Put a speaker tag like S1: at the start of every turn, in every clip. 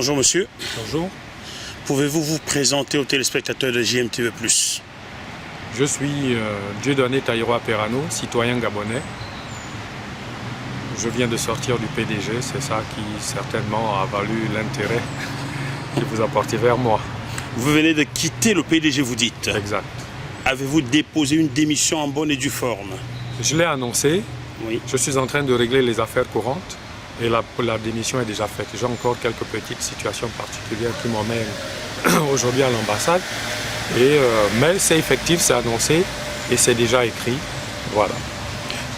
S1: Bonjour monsieur.
S2: Bonjour.
S1: Pouvez-vous vous présenter aux téléspectateurs de JMTV+.
S2: Je suis Dieudonné Taïroa Perano, citoyen gabonais. Je viens de sortir du PDG, c'est ça qui certainement a valu l'intérêt que vous apportez vers moi.
S1: Vous venez de quitter le PDG, vous dites.
S2: Exact.
S1: Avez-vous déposé une démission en bonne et due forme?
S2: Je l'ai annoncé.
S1: Oui.
S2: Je suis en train de régler les affaires courantes et la démission est déjà faite. J'ai encore quelques petites situations particulières qui m'emmènent aujourd'hui à l'ambassade. Mais c'est effectif, c'est annoncé et c'est déjà écrit. Voilà.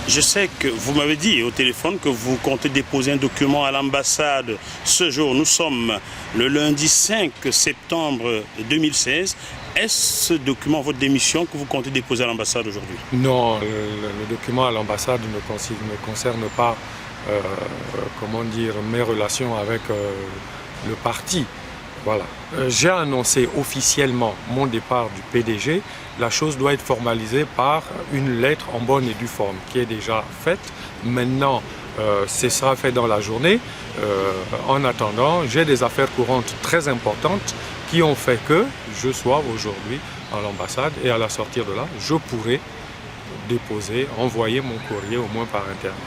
S1: Je sais que vous m'avez dit au téléphone que vous comptez déposer un document à l'ambassade ce jour. Nous sommes le lundi 5 septembre 2016. Est-ce ce document, votre démission, que vous comptez déposer à l'ambassade aujourd'hui?
S2: Non, le document à l'ambassade ne concerne pas mes relations avec le parti. Voilà. J'ai annoncé officiellement mon départ du PDG. La chose doit être formalisée par une lettre en bonne et due forme qui est déjà faite. Maintenant, ce sera fait dans la journée. En attendant, j'ai des affaires courantes très importantes qui ont fait que je sois aujourd'hui à l'ambassade et à la sortie de là, je pourrai envoyer mon courrier au moins par Internet,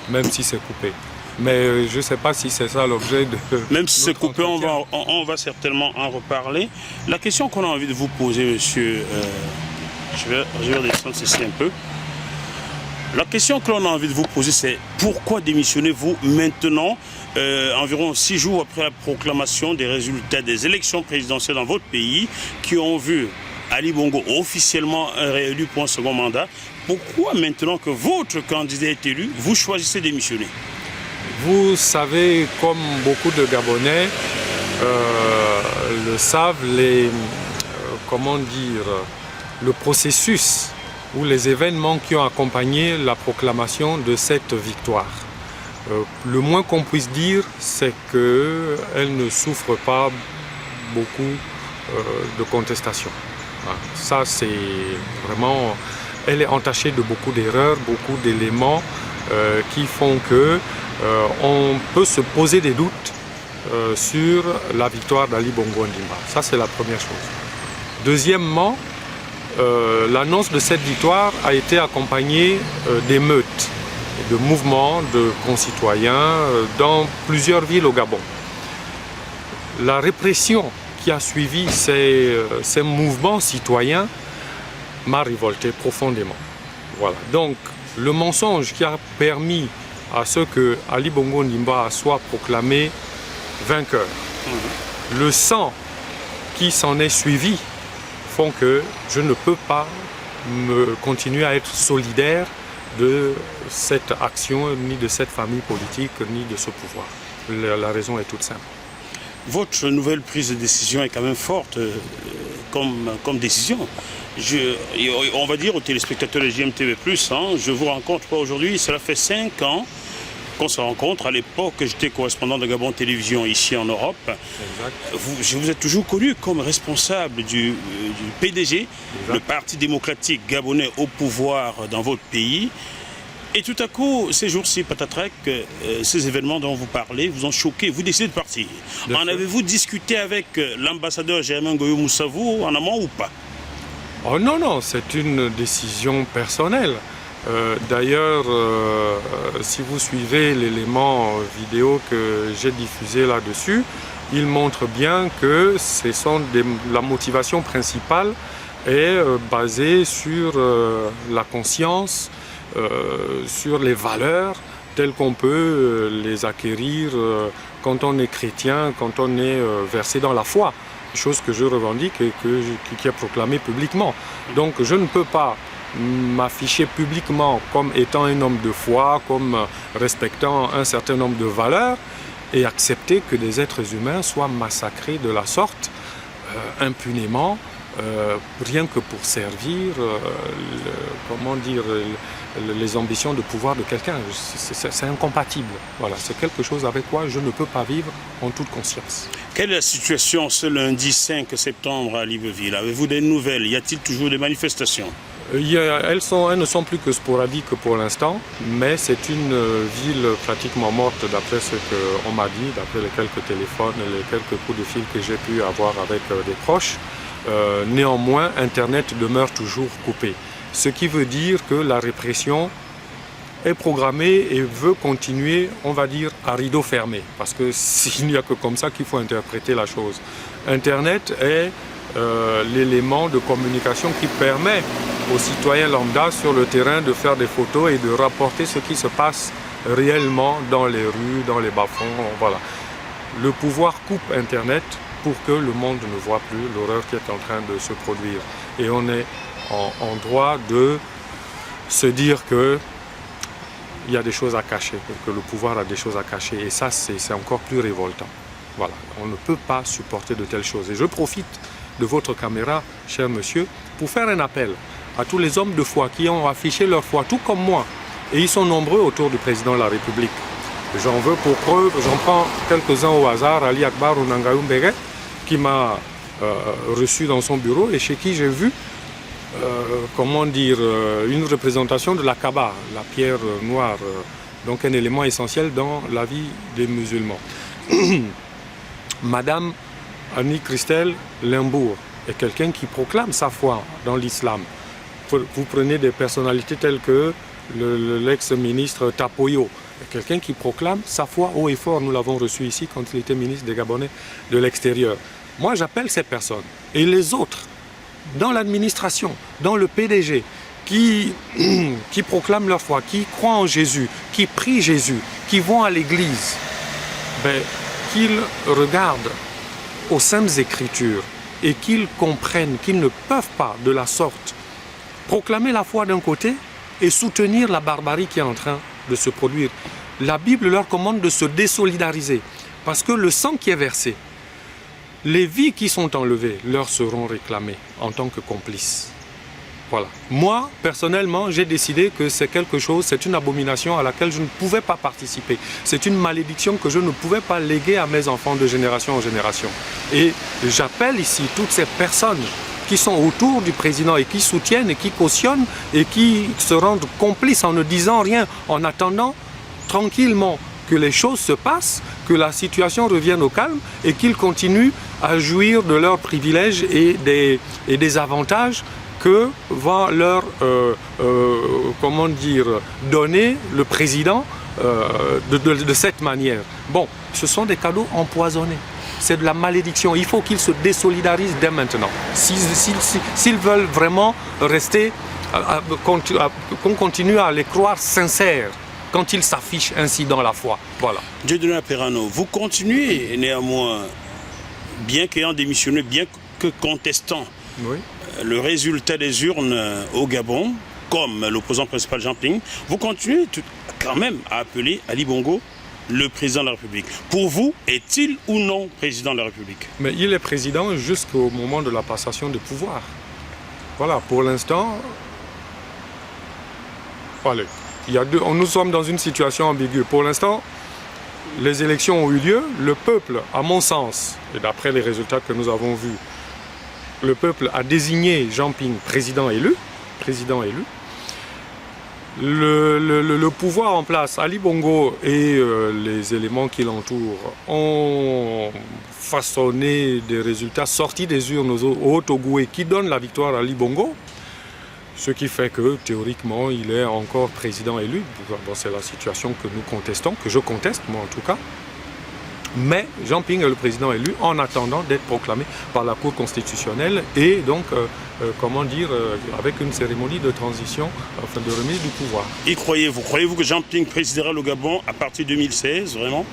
S2: même si c'est coupé. Mais je ne sais pas si c'est ça l'objet de...
S1: Même si c'est coupé, on va certainement en reparler. La question qu'on a envie de vous poser, monsieur, je vais descendre ceci un peu. La question que l'on a envie de vous poser, c'est pourquoi démissionnez-vous maintenant, environ 6 jours après la proclamation des résultats des élections présidentielles dans votre pays, qui ont vu Ali Bongo officiellement réélu pour un second mandat. Pourquoi maintenant que votre candidat est élu, vous choisissez de démissionner?
S2: Vous savez, comme beaucoup de Gabonais le savent, le processus ou les événements qui ont accompagné la proclamation de cette victoire. Le moins qu'on puisse dire, c'est qu'elle ne souffre pas beaucoup de contestation. Ça, c'est vraiment... Elle est entachée de beaucoup d'erreurs, beaucoup d'éléments qui font que on peut se poser des doutes sur la victoire d'Ali Bongo Ondimba. Ça, c'est la première chose. Deuxièmement, l'annonce de cette victoire a été accompagnée d'émeutes, de mouvements de concitoyens dans plusieurs villes au Gabon. La répression qui a suivi ces mouvements citoyens m'a révolté profondément. Voilà. Donc, le mensonge qui a permis à ce que Ali Bongo Ondimba soit proclamé vainqueur, le sang qui s'en est suivi font que je ne peux pas continuer à être solidaire de cette action, ni de cette famille politique, ni de ce pouvoir. La raison est toute simple.
S1: Votre nouvelle prise de décision est quand même forte comme décision. On va dire aux téléspectateurs de JMTV+, je ne vous rencontre pas aujourd'hui, cela fait 5 ans qu'on se rencontre. À l'époque, j'étais correspondant de Gabon Télévision ici en Europe. Je vous ai toujours connu comme responsable du PDG, le Parti démocratique gabonais au pouvoir dans votre pays. Et tout à coup, ces jours-ci, patatrac, ces événements dont vous parlez vous ont choqué, vous décidez de partir. En avez-vous discuté avec l'ambassadeur Germain Goyo Moussavou en amont ou pas?
S2: Oh non, non, c'est une décision personnelle. D'ailleurs, si vous suivez l'élément vidéo que j'ai diffusé là-dessus, il montre bien que la motivation principale est basée sur la conscience, sur les valeurs telles qu'on peut les acquérir quand on est chrétien, quand on est versé dans la foi. Chose que je revendique et qui est proclamée publiquement. Donc je ne peux pas m'afficher publiquement comme étant un homme de foi, comme respectant un certain nombre de valeurs et accepter que des êtres humains soient massacrés de la sorte, impunément, rien que pour servir, les ambitions de pouvoir de quelqu'un. C'est incompatible. Voilà, c'est quelque chose avec quoi je ne peux pas vivre en toute conscience.
S1: Quelle est la situation ce lundi 5 septembre à Libreville? Avez-vous des nouvelles? Y a-t-il toujours des manifestations?
S2: Elles ne sont plus que sporadiques pour l'instant, mais c'est une ville pratiquement morte d'après ce qu'on m'a dit, d'après les quelques téléphones et les quelques coups de fil que j'ai pu avoir avec des proches. Néanmoins, Internet demeure toujours coupé. Ce qui veut dire que la répression est programmée et veut continuer, on va dire, à rideau fermé. Parce que s'il n'y a que comme ça qu'il faut interpréter la chose. Internet est l'élément de communication qui permet aux citoyens lambda sur le terrain de faire des photos et de rapporter ce qui se passe réellement dans les rues, dans les bas-fonds. Voilà. Le pouvoir coupe Internet pour que le monde ne voit plus l'horreur qui est en train de se produire. Et on est en droit de se dire que il y a des choses à cacher, que le pouvoir a des choses à cacher. Et ça, c'est encore plus révoltant. Voilà. On ne peut pas supporter de telles choses. Et je profite de votre caméra, cher monsieur, pour faire un appel à tous les hommes de foi qui ont affiché leur foi, tout comme moi. Et ils sont nombreux autour du président de la République. J'en veux pour preuve, j'en prends quelques-uns au hasard, Ali Akbar Unangayoum Bege, qui m'a reçu dans son bureau et chez qui j'ai vu une représentation de la Kaaba, la pierre noire, donc un élément essentiel dans la vie des musulmans. Madame Annie Christelle Limbourg est quelqu'un qui proclame sa foi dans l'islam. Vous prenez des personnalités telles que l'ex-ministre Tapoyo, quelqu'un qui proclame sa foi haut et fort. Nous l'avons reçu ici quand il était ministre des Gabonais de l'extérieur. Moi, j'appelle ces personnes et les autres dans l'administration, dans le PDG, qui proclament leur foi, qui croient en Jésus, qui prient Jésus, qui vont à l'église, qu'ils regardent aux Saintes Écritures et qu'ils comprennent qu'ils ne peuvent pas de la sorte proclamer la foi d'un côté et soutenir la barbarie qui est en train de se produire. La Bible leur commande de se désolidariser parce que le sang qui est versé, les vies qui sont enlevées leur seront réclamées en tant que complices. Voilà. Moi, personnellement, j'ai décidé que c'est quelque chose, c'est une abomination à laquelle je ne pouvais pas participer. C'est une malédiction que je ne pouvais pas léguer à mes enfants de génération en génération. Et j'appelle ici toutes ces personnes qui sont autour du président et qui soutiennent et qui cautionnent et qui se rendent complices en ne disant rien, en attendant tranquillement que les choses se passent, que la situation revienne au calme et qu'ils continuent à jouir de leurs privilèges et des avantages que va leur donner le président de cette manière. Bon, ce sont des cadeaux empoisonnés. C'est de la malédiction. Il faut qu'ils se désolidarisent dès maintenant. S'ils veulent vraiment rester, qu'on continue à les croire sincères quand ils s'affichent ainsi dans la foi. Voilà.
S1: Dieudonné Perano, vous continuez néanmoins, bien qu'ayant démissionné, bien que contestant le résultat des urnes au Gabon, comme l'opposant principal Jean Ping, vous continuez quand même à appeler Ali Bongo le président de la République. Pour vous, est-il ou non président de la République?
S2: Mais il est président jusqu'au moment de la passation de pouvoir. Voilà, pour l'instant, allez, nous sommes dans une situation ambiguë. Pour l'instant, les élections ont eu lieu. Le peuple, à mon sens, et d'après les résultats que nous avons vus, le peuple a désigné Jean Ping président élu. Le pouvoir en place, Ali Bongo et les éléments qui l'entourent ont façonné des résultats sortis des urnes au Haut-Ogoué qui donnent la victoire à Ali Bongo. Ce qui fait que, théoriquement, il est encore président élu. Bon, c'est la situation que nous contestons, que je conteste, moi en tout cas. Mais Jean Ping est le président élu en attendant d'être proclamé par la Cour constitutionnelle et donc, avec une cérémonie de transition, enfin de remise du pouvoir.
S1: Y croyez-vous? Croyez-vous que Jean Ping présidera le Gabon à partir de 2016, vraiment?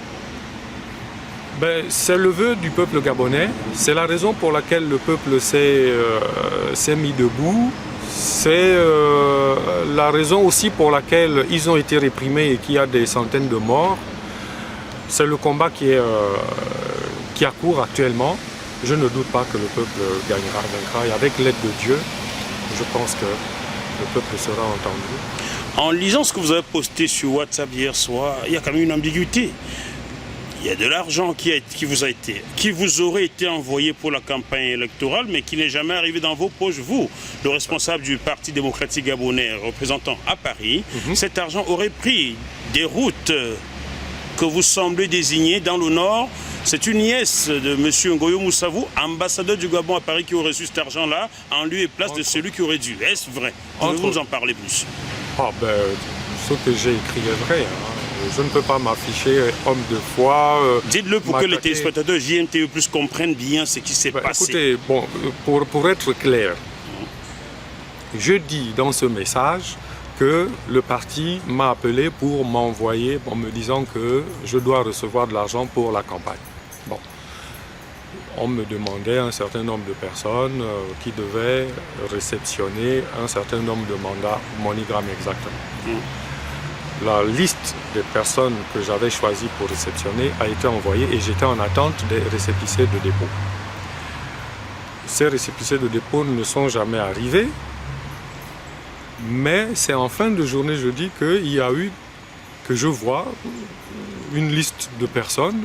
S2: C'est le vœu du peuple gabonais. C'est la raison pour laquelle le peuple s'est mis debout. C'est la raison aussi pour laquelle ils ont été réprimés et qu'il y a des centaines de morts. C'est le combat qui a cours actuellement. Je ne doute pas que le peuple gagnera, vaincra. Et avec l'aide de Dieu, je pense que le peuple sera entendu.
S1: En lisant ce que vous avez posté sur WhatsApp hier soir, il y a quand même une ambiguïté. Il y a de l'argent qui vous aurait été envoyé pour la campagne électorale, mais qui n'est jamais arrivé dans vos poches. Vous, le responsable du Parti démocratique gabonais représentant à Paris, cet argent aurait pris des routes que vous semblez désigner dans le Nord. C'est une nièce de M. Ngoyo Moussavou, ambassadeur du Gabon à Paris, qui aurait reçu cet argent-là en lieu et place de celui qui aurait dû. Est-ce vrai? Pouvez-vous nous en parler plus?
S2: Ce que j'ai écrit est vrai. Je ne peux pas m'afficher homme de foi.
S1: Dites-le pour que les téléspectateurs JMTV+ comprennent bien ce qui s'est passé.
S2: Écoutez, pour être clair, je dis dans ce message que le parti m'a appelé pour m'envoyer, en me disant que je dois recevoir de l'argent pour la campagne. Bon. On me demandait un certain nombre de personnes qui devaient réceptionner un certain nombre de mandats, MoneyGram exactement. La liste des personnes que j'avais choisies pour réceptionner a été envoyée et j'étais en attente des récépissés de dépôt. Ces récépissés de dépôt ne sont jamais arrivés, mais c'est en fin de journée jeudi que je vois une liste de personnes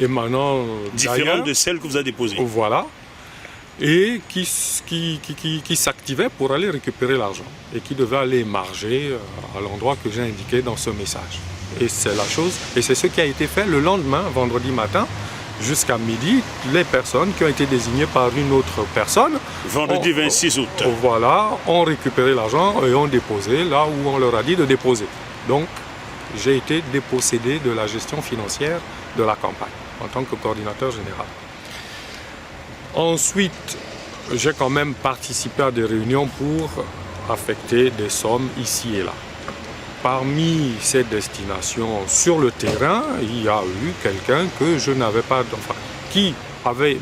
S2: émanant
S1: différentes de celles que vous avez déposées.
S2: Voilà. Et qui s'activaient pour aller récupérer l'argent et qui devaient aller marger à l'endroit que j'ai indiqué dans ce message. Et c'est la chose, et c'est ce qui a été fait le lendemain, vendredi matin, jusqu'à midi. Les personnes qui ont été désignées par une autre personne,
S1: vendredi 26 août,
S2: voilà, ont récupéré l'argent et ont déposé là où on leur a dit de déposer. Donc, j'ai été dépossédé de la gestion financière de la campagne en tant que coordinateur général. Ensuite, j'ai quand même participé à des réunions pour affecter des sommes ici et là. Parmi ces destinations sur le terrain, il y a eu quelqu'un que je n'avais pas, qui avait,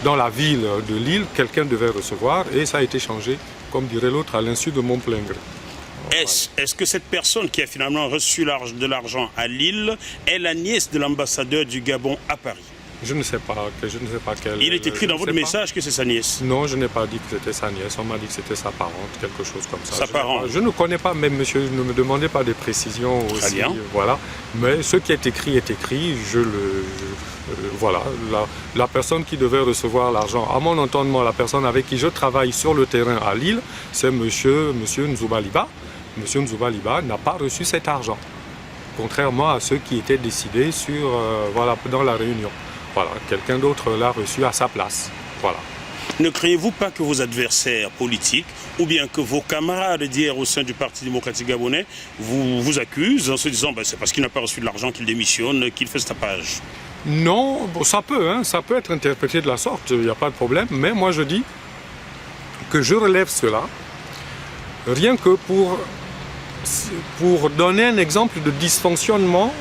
S2: dans la ville de Lille, quelqu'un devait recevoir et ça a été changé, comme dirait l'autre, à l'insu de mon plein gré.
S1: Est-ce que cette personne qui a finalement reçu de l'argent à Lille est la nièce de l'ambassadeur du Gabon à Paris?
S2: Je ne sais pas quelle...
S1: Il est écrit dans votre message que c'est sa nièce?
S2: Non, je n'ai pas dit que c'était sa nièce. On m'a dit que c'était sa parente, quelque chose comme ça.
S1: Sa parente?
S2: Je ne connais pas, même monsieur, ne me demandez pas des précisions aussi.
S1: Très bien.
S2: Voilà. Mais ce qui est écrit est écrit. Voilà. La personne qui devait recevoir l'argent, à mon entendement, la personne avec qui je travaille sur le terrain à Lille, c'est monsieur Nzouba Liba. Monsieur Nzouba Liba n'a pas reçu cet argent, contrairement à ceux qui étaient décidés dans la réunion. Voilà, quelqu'un d'autre l'a reçu à sa place. Voilà.
S1: Ne craignez-vous pas que vos adversaires politiques ou bien que vos camarades d'hier au sein du Parti démocratique gabonais vous accusent en se disant c'est parce qu'il n'a pas reçu de l'argent qu'il démissionne, qu'il fait ce tapage?
S2: Non, ça peut être interprété de la sorte, il n'y a pas de problème, mais moi je dis que je relève cela rien que pour donner un exemple de dysfonctionnement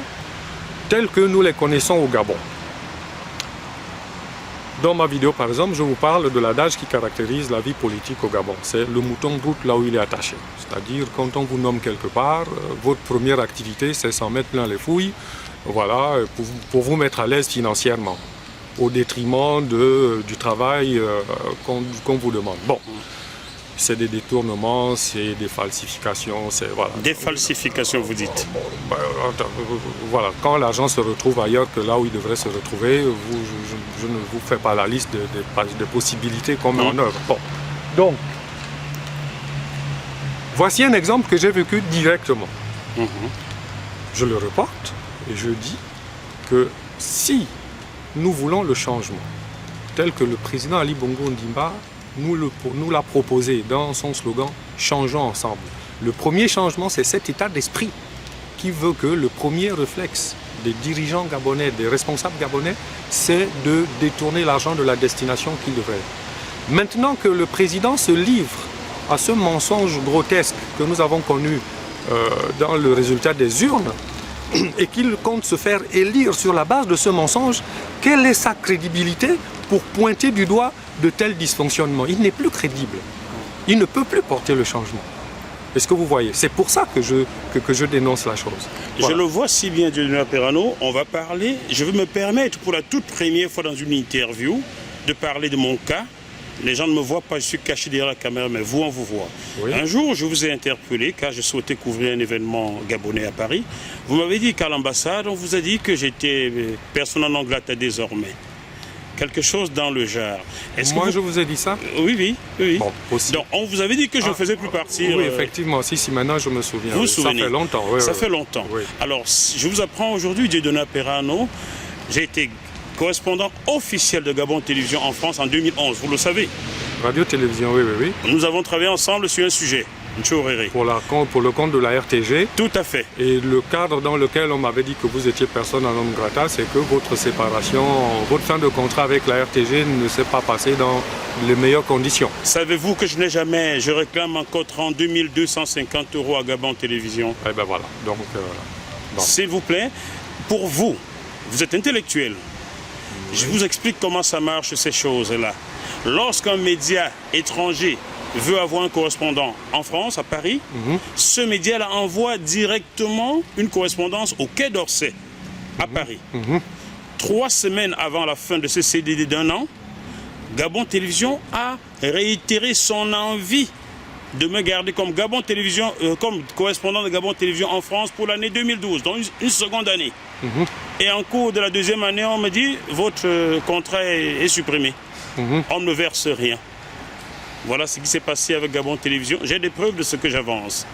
S2: tel que nous les connaissons au Gabon. Dans ma vidéo, par exemple, je vous parle de l'adage qui caractérise la vie politique au Gabon. C'est le mouton broute là où il est attaché. C'est-à-dire, quand on vous nomme quelque part, votre première activité, c'est s'en mettre plein les fouilles, voilà, pour vous mettre à l'aise financièrement, au détriment du travail qu'on vous demande. Bon, c'est des détournements, c'est des falsifications, c'est voilà.
S1: Des falsifications, vous dites?
S2: Voilà, quand l'argent se retrouve ailleurs que là où il devrait se retrouver, je ne vous fais pas la liste des possibilités qu'on met en œuvre. Bon. Donc, voici un exemple que j'ai vécu directement. Je le reporte et je dis que si nous voulons le changement, tel que le président Ali Bongo Ondimba nous l'a proposé dans son slogan « Changeons ensemble ». Le premier changement, c'est cet état d'esprit qui veut que le premier réflexe des dirigeants gabonais, des responsables gabonais, c'est de détourner l'argent de la destination qu'il devrait. Maintenant que le président se livre à ce mensonge grotesque que nous avons connu dans le résultat des urnes et qu'il compte se faire élire sur la base de ce mensonge, quelle est sa crédibilité pour pointer du doigt de tels dysfonctionnements? Il n'est plus crédible. Il ne peut plus porter le changement. Est-ce que vous voyez? C'est pour ça que je dénonce la chose. Voilà.
S1: Je le vois si bien, Dieudonné Perano. On va parler, je vais me permettre pour la toute première fois dans une interview de parler de mon cas Les gens ne me voient pas, je suis caché derrière la caméra, mais vous, on vous voit.
S2: Oui.
S1: Un jour, je vous ai interpellé car je souhaitais couvrir un événement gabonais à Paris. Vous m'avez dit qu'à l'ambassade, on vous a dit que j'étais personne en Angleterre désormais. Quelque chose dans le genre.
S2: Moi, je vous ai dit ça?
S1: Oui, oui.
S2: Bon, possible.
S1: Donc, on vous avait dit que je ne faisais plus partir.
S2: Oui, effectivement. Si, maintenant je me souviens.
S1: Vous vous
S2: Ça
S1: souvenez?
S2: fait longtemps.
S1: Ça fait longtemps.
S2: Oui.
S1: Alors, je vous apprends aujourd'hui, Dieudonné Perano, j'ai été correspondant officiel de Gabon Télévision en France en 2011, vous le savez.
S2: Radio-télévision, oui.
S1: Nous avons travaillé ensemble sur un sujet, Ntchoréré.
S2: Pour le compte de la RTG.
S1: Tout à fait.
S2: Et le cadre dans lequel on m'avait dit que vous étiez personne en non grata, c'est que votre séparation, votre fin de contrat avec la RTG ne s'est pas passée dans les meilleures conditions.
S1: Savez-vous que je réclame encore 32 250 € à Gabon Télévision.
S2: Eh ben voilà. Donc, bon.
S1: S'il vous plaît, pour vous, vous êtes intellectuel. Je vous explique comment ça marche ces choses-là. Lorsqu'un média étranger veut avoir un correspondant en France, à Paris, ce média-là envoie directement une correspondance au Quai d'Orsay, à Paris. 3 semaines avant la fin de ce CDD d'1 an, Gabon Télévision a réitéré son envie de me garder comme Gabon Télévision, comme correspondant de Gabon Télévision en France pour l'année 2012, donc une seconde année. Et en cours de la deuxième année, on me dit votre contrat est supprimé. On ne verse rien. Voilà ce qui s'est passé avec Gabon Télévision. J'ai des preuves de ce que j'avance.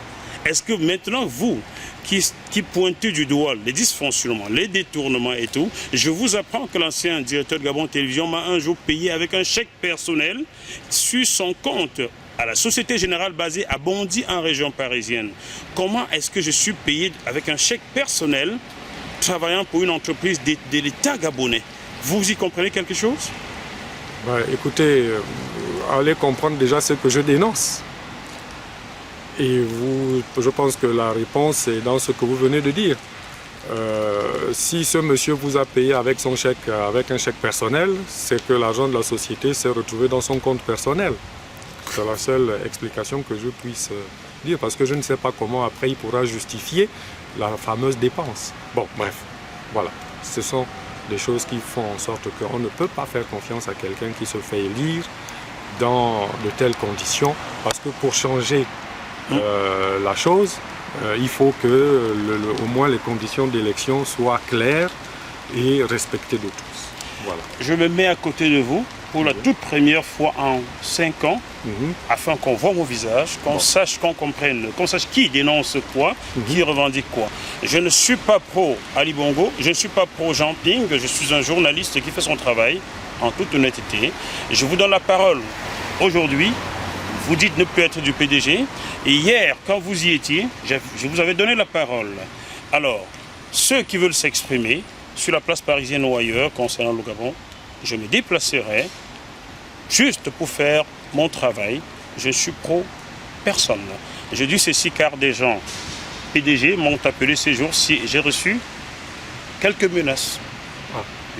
S1: Est-ce que maintenant, vous, qui pointez du doigt les dysfonctionnements, les détournements et tout, je vous apprends que l'ancien directeur de Gabon Télévision m'a un jour payé avec un chèque personnel sur son compte à la Société Générale basée à Bondy en région parisienne. Comment est-ce que je suis payé avec un chèque personnel travaillant pour une entreprise de l'État gabonais? Vous y comprenez quelque chose?
S2: Écoutez, allez comprendre déjà ce que je dénonce. Et je pense que la réponse est dans ce que vous venez de dire. Si ce monsieur vous a payé avec un chèque personnel, c'est que l'argent de la société s'est retrouvé dans son compte personnel. C'est la seule explication que je puisse dire, parce que je ne sais pas comment après il pourra justifier la fameuse dépense. Bon, bref, voilà. Ce sont des choses qui font en sorte qu'on ne peut pas faire confiance à quelqu'un qui se fait élire dans de telles conditions, parce que pour changer la chose, il faut que au moins les conditions d'élection soient claires et respectées de tous. Voilà.
S1: Je me mets à côté de vous pour la toute première fois en 5 ans, afin qu'on voit mon visage, qu'on sache, qu'on comprenne, qu'on sache qui dénonce quoi, qui revendique quoi. Je ne suis pas pro Ali Bongo, je ne suis pas pro Jean Ping, je suis un journaliste qui fait son travail en toute honnêteté. Je vous donne la parole aujourd'hui. Vous dites ne plus être du PDG. Et hier, quand vous y étiez, je vous avais donné la parole. Alors, ceux qui veulent s'exprimer sur la place parisienne ou ailleurs concernant le Gabon, je me déplacerai juste pour faire mon travail. Je suis pro personne. Je dis ceci car des gens PDG m'ont appelé ces jours-ci. J'ai reçu quelques menaces.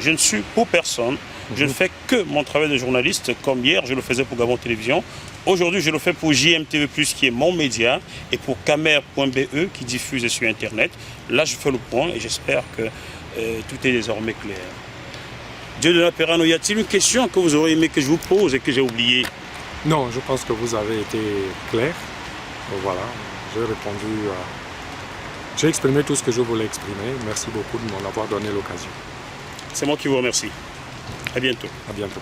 S1: Je ne suis pour personne. Je ne fais que mon travail de journaliste, comme hier je le faisais pour Gabon Télévision. Aujourd'hui je le fais pour JMTV+, qui est mon média, et pour Camer.be qui diffuse sur Internet. Là je fais le point et j'espère que tout est désormais clair. Dieudonné Perano, y a-t-il une question que vous aurez aimé que je vous pose et que j'ai oubliée?
S2: Non, je pense que vous avez été clair. Voilà, j'ai répondu J'ai exprimé tout ce que je voulais exprimer. Merci beaucoup de m'en avoir donné l'occasion.
S1: C'est moi qui vous remercie. À bientôt.
S2: À bientôt.